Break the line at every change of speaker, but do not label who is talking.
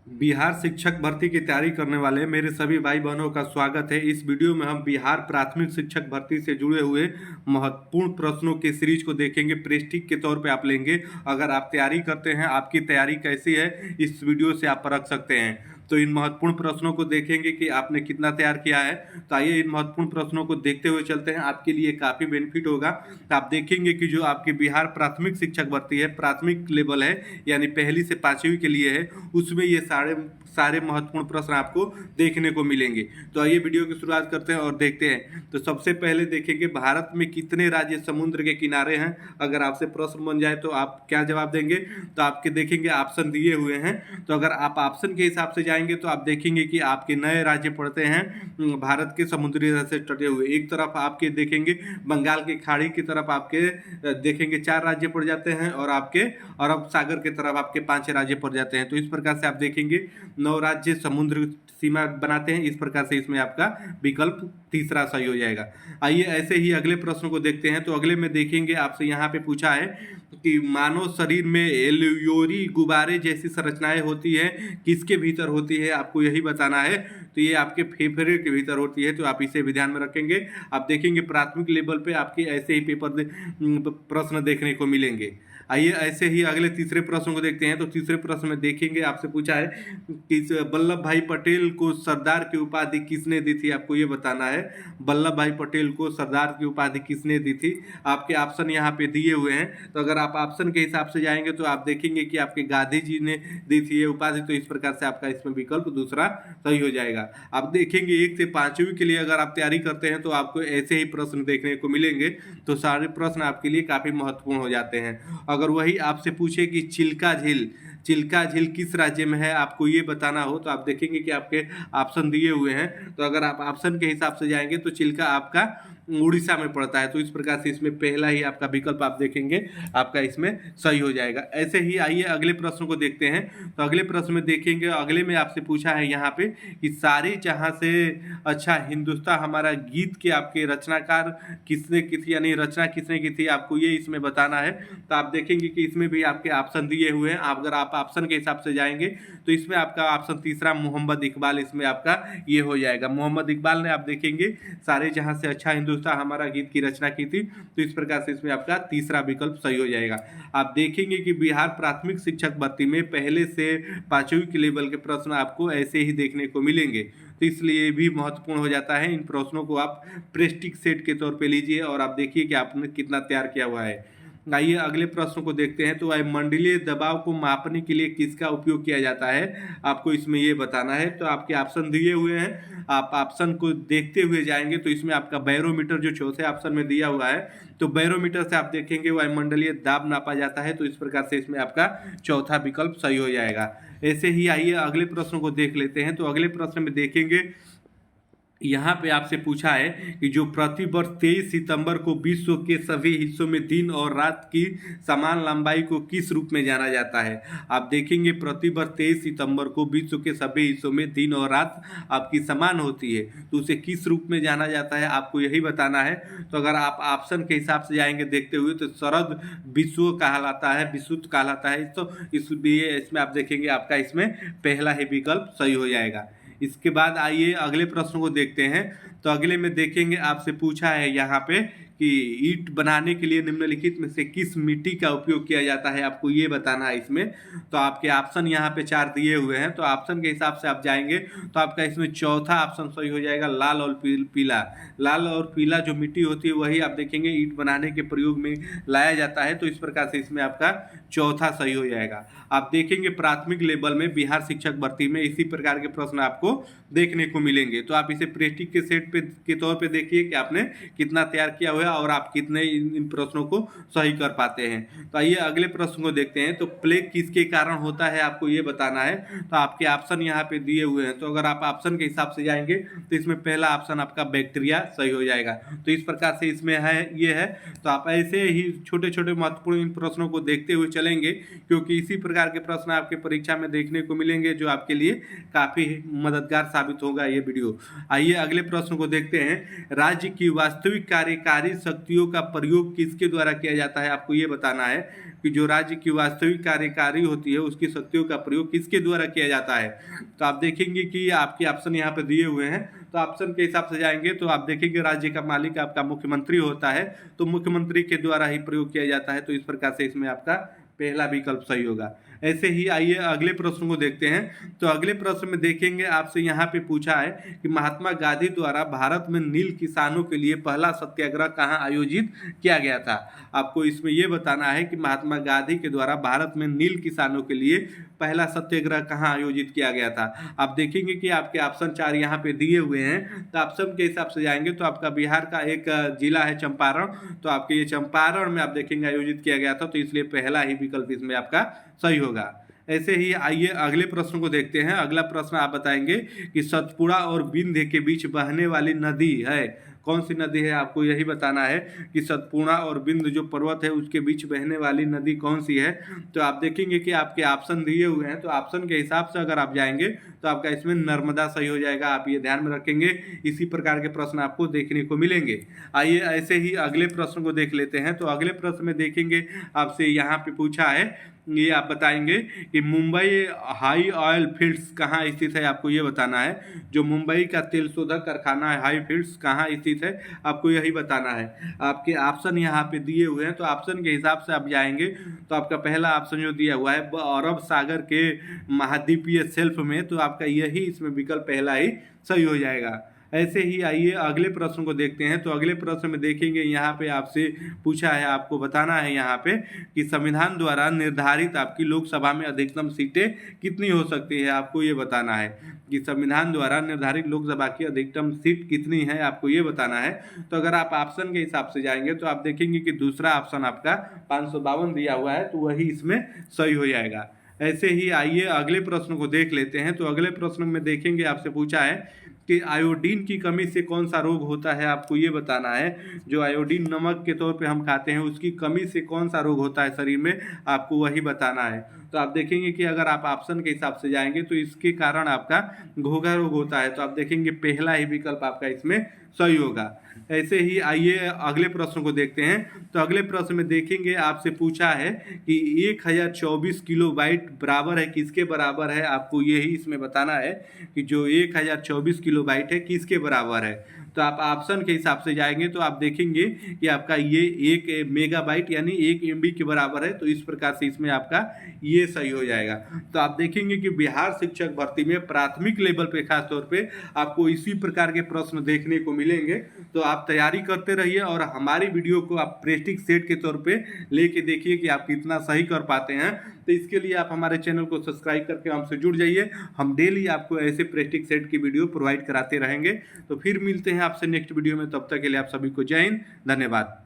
बिहार शिक्षक भर्ती की तैयारी करने वाले मेरे सभी भाई बहनों का स्वागत है। इस वीडियो में हम बिहार प्राथमिक शिक्षक भर्ती से जुड़े हुए महत्वपूर्ण प्रश्नों के सीरीज को देखेंगे। प्रेस्टिक के तौर पे आप लेंगे। अगर आप तैयारी करते हैं, आपकी तैयारी कैसी है, इस वीडियो से आप परख सकते हैं। तो इन महत्वपूर्ण प्रश्नों को देखेंगे कि आपने कितना तैयार किया है। तो आइए इन महत्वपूर्ण प्रश्नों को देखते हुए चलते हैं। आपके लिए काफ़ी बेनिफिट होगा। आप देखेंगे कि जो आपकी बिहार प्राथमिक शिक्षक भर्ती है, प्राथमिक लेवल है, यानी पहली से पाँचवीं के लिए है, उसमें ये सारे सारे महत्वपूर्ण प्रश्न आपको देखने को मिलेंगे। तो आइए वीडियो की शुरुआत करते हैं और देखते हैं। तो सबसे पहले देखेंगे, भारत में कितने राज्य समुद्र के किनारे हैं। अगर आपसे प्रश्न बन जाए तो आप क्या जवाब देंगे। तो आपके देखेंगे ऑप्शन दिए हुए हैं। तो अगर आप ऑप्शन के हिसाब से जाएंगे तो आप देखेंगे कि आपके नए राज्य पड़ते हैं भारत के समुद्री से सटे हुए। एक तरफ आपके देखेंगे बंगाल की खाड़ी की तरफ आपके देखेंगे 4 राज्य पड़ जाते हैं, और आपके अरब सागर की तरफ आपके 5 राज्य पड़ जाते हैं। तो इस प्रकार से आप देखेंगे 9 राज्य समुद्र सीमा बनाते हैं। इस प्रकार से इसमें आपका विकल्प तीसरा सही हो जाएगा। आइए ऐसे ही अगले प्रश्न को देखते हैं। तो अगले में देखेंगे, आपसे यहाँ पे पूछा है कि मानव शरीर में एल्यूरी गुब्बारे जैसी संरचनाएं होती है, किसके भीतर होती है, आपको यही बताना है। तो ये आपके फेफड़े के भीतर होती है। तो आप इसे भी ध्यान में रखेंगे। आप देखेंगे प्राथमिक लेवल पे आपके ऐसे ही प्रश्न देखने को मिलेंगे। आइए ऐसे ही अगले तीसरे प्रश्न को देखते हैं। तो तीसरे प्रश्न में देखेंगे, आपसे पूछा है कि वल्लभ भाई पटेल को सरदार की उपाधि किसने दी थी, आपको ये बताना है। वल्लभ भाई पटेल को सरदार की उपाधि किसने दी थी। आपके ऑप्शन यहाँ पे दिए हुए हैं। तो अगर आप ऑप्शन के हिसाब से जाएंगे तो आप देखेंगे कि आपके गांधी जी ने दी थी ये उपाधि। तो इस प्रकार से आपका इसमें विकल्प दूसरा सही हो जाएगा। आप देखेंगे 1 से 5वीं के लिए अगर आप तैयारी करते हैं तो आपको ऐसे ही प्रश्न देखने को मिलेंगे। तो सारे प्रश्न आपके लिए काफ़ी महत्वपूर्ण हो जाते हैं। अगर वही आपसे पूछे कि चिल्का झील किस राज्य में है, आपको ये बताना हो, तो आप देखेंगे कि आपके ऑप्शन दिए हुए हैं। तो अगर आप ऑप्शन के हिसाब से जाएंगे तो चिल्का आपका उड़ीसा में पड़ता है। तो इस प्रकार से इसमें पहला ही आपका विकल्प आप देखेंगे, आपका इसमें सही हो जाएगा। ऐसे ही आइए अगले प्रश्न को देखते हैं। तो अगले प्रश्न में देखेंगे, अगले में आपसे पूछा है यहाँ पे कि सारे जहाँ से अच्छा हिंदुस्तान हमारा गीत के आपके रचनाकार किसने की थी, यानी रचना किसने की थी, आपको ये इसमें बताना है। तो आप देखेंगे कि इसमें भी आपके ऑप्शन दिए हुए हैं। अगर आप ऑप्शन के हिसाब से जाएंगे तो इसमें आपका ऑप्शन तीसरा मोहम्मद इकबाल इसमें आपका ये हो जाएगा। मोहम्मद इकबाल ने आप देखेंगे सारे जहां से अच्छा हिंदुस्तान हमारा गीत की रचना की थी। तो इस प्रकार से इसमें आपका तीसरा विकल्प सही हो जाएगा। आप देखेंगे कि बिहार प्राथमिक शिक्षक भर्ती में पहले से 5वीं के लेवल के प्रश्न आपको ऐसे ही देखने को मिलेंगे। तो इसलिए भी महत्वपूर्ण हो जाता है। इन प्रश्नों को आप प्रेस्टिक सेट के तौर पे लीजिए और आप देखिए कि आपने कितना तैयार किया हुआ है। आइए अगले प्रश्न को देखते हैं। तो वायुमंडलीय दबाव को मापने के लिए किसका उपयोग किया जाता है, आपको इसमें ये बताना है। तो आपके ऑप्शन दिए हुए हैं, आप ऑप्शन को देखते हुए जाएंगे। तो इसमें आपका बैरोमीटर जो चौथे ऑप्शन में दिया हुआ है, तो बैरोमीटर से आप देखेंगे वायुमंडलीय दाब नापा जाता है। तो इस प्रकार से इसमें आपका चौथा विकल्प सही हो जाएगा। ऐसे ही आइए अगले प्रश्न को देख लेते हैं। तो अगले प्रश्न में देखेंगे, यहाँ पे आपसे पूछा है कि जो प्रतिवर्ष 23 सितंबर को विश्व के सभी हिस्सों में दिन और रात की समान लंबाई को किस रूप में जाना जाता है। आप देखेंगे प्रतिवर्ष 23 सितंबर को विश्व के सभी हिस्सों में दिन और रात आपकी समान होती है। तो उसे किस रूप में जाना जाता है, आपको यही बताना है। तो अगर आप ऑप्शन के हिसाब से जाएंगे देखते हुए, तो शरद विश्व कहलाता है, विश्वुत कहलाता है। तो इसलिए इसमें आप देखेंगे आपका इसमें पहला ही विकल्प सही हो जाएगा। इसके बाद आइए अगले प्रश्न को देखते हैं। तो अगले में देखेंगे, आपसे पूछा है यहाँ पे कि ईंट बनाने के लिए निम्नलिखित में से किस मिट्टी का उपयोग किया जाता है, आपको ये बताना है इसमें। तो आपके ऑप्शन यहाँ पे 4 दिए हुए हैं। तो ऑप्शन के हिसाब से आप जाएंगे तो आपका इसमें चौथा ऑप्शन सही हो जाएगा, लाल और पीला। लाल और पीला जो मिट्टी होती है वही आप देखेंगे ईंट बनाने के प्रयोग में लाया जाता है। तो इस प्रकार से इसमें आपका चौथा सही हो जाएगा। आप देखेंगे प्राथमिक लेवल में बिहार शिक्षक भर्ती में इसी प्रकार के प्रश्न आपको देखने को मिलेंगे। तो आप इसे प्रेस्टिक के सेट पे के तौर पे देखिए कि आपने कितना तैयार किया हुआ है और आप कितने इन प्रश्नों को सही कर पाते हैं। तो आइए अगले प्रश्न को देखते हैं। तो प्लेग किसके कारण होता है, आपको ये बताना है। तो आपके ऑप्शन यहाँ पे दिए हुए हैं। तो अगर आप ऑप्शन के हिसाब से जाएंगे तो इसमें पहला ऑप्शन आपका बैक्टीरिया सही हो जाएगा। तो इस प्रकार से इसमें है ये है। तो आप ऐसे ही छोटे छोटे महत्वपूर्ण इन प्रश्नों को देखते हुए चलेंगे, क्योंकि इसी प्रकार के प्रश्न आपके परीक्षा में देखने को मिलेंगे, जो आपके लिए काफी मददगार साबित होगा ये वीडियो। आइए अगले प्रश्न को देखते हैं। राज्य की वास्तविक कार्यकारी निर्धारित शक्तियों का प्रयोग किसके द्वारा किया जाता है, आपको ये बताना है कि जो राज्य की वास्तविक कार्यकारी होती है उसकी शक्तियों का प्रयोग किसके द्वारा किया जाता है। तो आप देखेंगे कि आपके ऑप्शन यहाँ पे दिए हुए हैं, तो ऑप्शन के हिसाब से जाएंगे तो आप देखेंगे राज्य का मालिक आपका मुख्यमंत्री होता है, तो मुख्यमंत्री के द्वारा ही प्रयोग किया जाता है। तो इस प्रकार से इसमें आपका पहला विकल्प सही होगा। ऐसे ही आइए अगले प्रश्न को देखते हैं। तो अगले प्रश्न में देखेंगे आपसे यहाँ पे पूछा है कि महात्मा गांधी द्वारा भारत में नील किसानों के लिए पहला सत्याग्रह कहाँ आयोजित किया गया था। आपको इसमें यह बताना है कि महात्मा गांधी के द्वारा भारत में नील किसानों के लिए पहला सत्याग्रह कहाँ आयोजित किया गया था। आप देखेंगे कि आपके ऑप्शन 4 यहाँ पे दिए हुए हैं, तो ऑप्शन के हिसाब से जाएंगे तो आपका बिहार का एक जिला है चंपारण, तो आपके ये चंपारण में आप देखेंगे आयोजित किया गया था, तो इसलिए पहला ही विकल्प इसमें आपका सही होगा। ऐसे ही आइए अगले प्रश्न को देखते हैं। अगला प्रश्न आप बताएंगे कि सतपुड़ा और विंध्य के बीच बहने वाली नदी है, कौन सी नदी है, आपको यही बताना है कि सतपुड़ा और विंध्य जो पर्वत है उसके बीच बहने वाली नदी कौन सी है। तो आप देखेंगे कि आपके ऑप्शन दिए हुए हैं, तो ऑप्शन के हिसाब से अगर आप जाएंगे तो आपका इसमें नर्मदा सही हो जाएगा। आप ये ध्यान में रखेंगे, इसी प्रकार के प्रश्न आपको देखने को मिलेंगे। आइए ऐसे ही अगले प्रश्न को देख लेते हैं। तो अगले प्रश्न में देखेंगे आपसे यहाँ पे पूछा है, ये आप बताएंगे कि मुंबई हाई ऑयल फील्ड्स कहाँ स्थित है, आपको ये बताना है। जो मुंबई का तेल शोधक कारखाना है हाई फील्ड्स कहाँ स्थित है, आपको यही बताना है। आपके ऑप्शन यहाँ पे दिए हुए हैं, तो ऑप्शन के हिसाब से आप जाएंगे तो आपका पहला ऑप्शन जो दिया हुआ है अरब सागर के महाद्वीपीय शेल्फ में, तो आपका यही इसमें विकल्प पहला ही सही हो जाएगा। ऐसे ही आइए अगले प्रश्न को देखते हैं। तो अगले प्रश्न में देखेंगे यहाँ पे आपसे पूछा है, आपको बताना है यहाँ पे कि संविधान द्वारा निर्धारित आपकी लोकसभा में अधिकतम सीटें कितनी हो सकती है। आपको ये बताना है कि संविधान द्वारा निर्धारित लोकसभा की अधिकतम सीट कितनी है, आपको ये बताना है। तो अगर आप ऑप्शन के हिसाब से जाएंगे तो आप देखेंगे कि दूसरा ऑप्शन आपका 552 दिया हुआ है, तो वही इसमें सही हो जाएगा। ऐसे ही आइए अगले प्रश्न को देख लेते हैं। तो अगले प्रश्न में देखेंगे आपसे पूछा है कि आयोडीन की कमी से कौन सा रोग होता है, आपको ये बताना है। जो आयोडीन नमक के तौर पे हम खाते हैं उसकी कमी से कौन सा रोग होता है शरीर में, आपको वही बताना है। तो आप देखेंगे कि अगर आप ऑप्शन के हिसाब से जाएंगे तो इसके कारण आपका घोघा रोग होता है, तो आप देखेंगे पहला ही विकल्प आपका इसमें सही होगा। ऐसे ही आइए अगले प्रश्न को देखते हैं। तो अगले प्रश्न में देखेंगे आपसे पूछा है कि 1024 किलोबाइट बराबर है किसके बराबर है, आपको यही इसमें बताना है कि जो 1024 किलोबाइट है किसके बराबर है। तो आप ऑप्शन के हिसाब से जाएंगे तो आप देखेंगे कि आपका ये 1 मेगाबाइट यानी 1 MB के बराबर है, तो इस प्रकार से इसमें आपका ये सही हो जाएगा। तो आप देखेंगे कि बिहार शिक्षक भर्ती में प्राथमिक लेवल पे खास तौर पे आपको इसी प्रकार के प्रश्न देखने को मिलेंगे। तो आप तैयारी करते रहिए और हमारी वीडियो को आप प्रैक्टिस सेट के तौर पे लेके देखिए कि आप कितना सही कर पाते हैं। तो इसके लिए आप हमारे चैनल को सब्सक्राइब करके हमसे जुड़ जाइए। हम डेली आपको ऐसे प्रैक्टिस सेट की वीडियो प्रोवाइड कराते रहेंगे। तो फिर मिलते हैं आपसे नेक्स्ट वीडियो में, तब तक के लिए आप सभी को जय हिंद, धन्यवाद।